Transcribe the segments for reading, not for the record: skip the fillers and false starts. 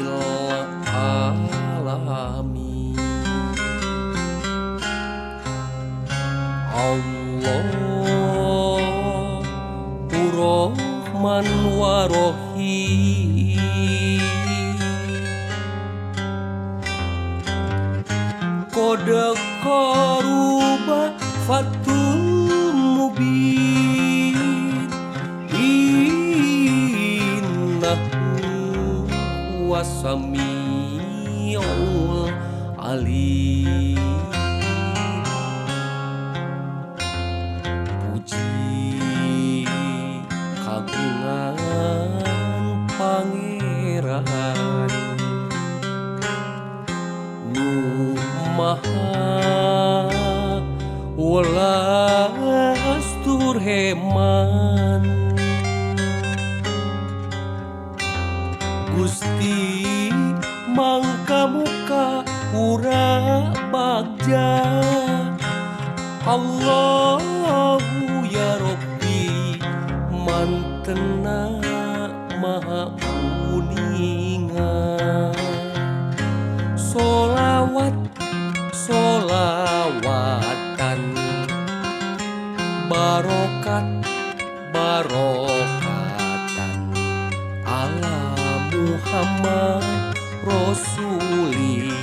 rabbil alamin. Allahu Rahman wa Rahim. Qad qaruba fatul mubin. Innahu huwas-sami'ul alim. Puji kagungan Pangeran nu maha welas tur heman. Gusti mangka muka pura bagja. Allahu ya Rabbi mantena maha uningan. Solawat solawatan barokat barokatan ala Muhammad Rasuli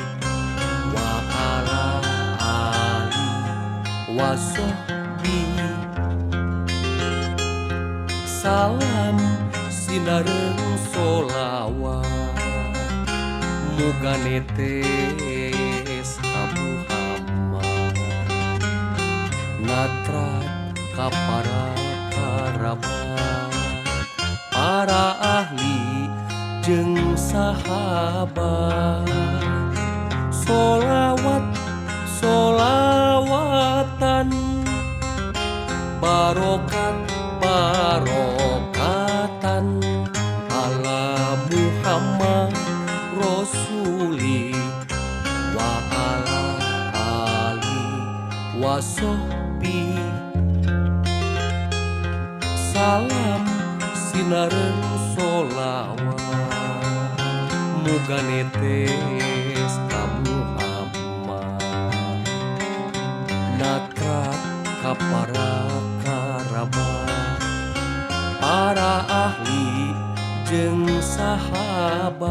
wa ala ali wa sahbi. Salam sinareung solawat muga netes ka Muhammad, natrat ka para karabat, para ahli jeung sahabat. Solawat solawatan barokat barokatan ala Muhammad Rasuli wa ala ali wa sahbi. Salam sinareung solawat muga netes ka Muhammad, natrat ka para karabat, para ahli jeung sahabat.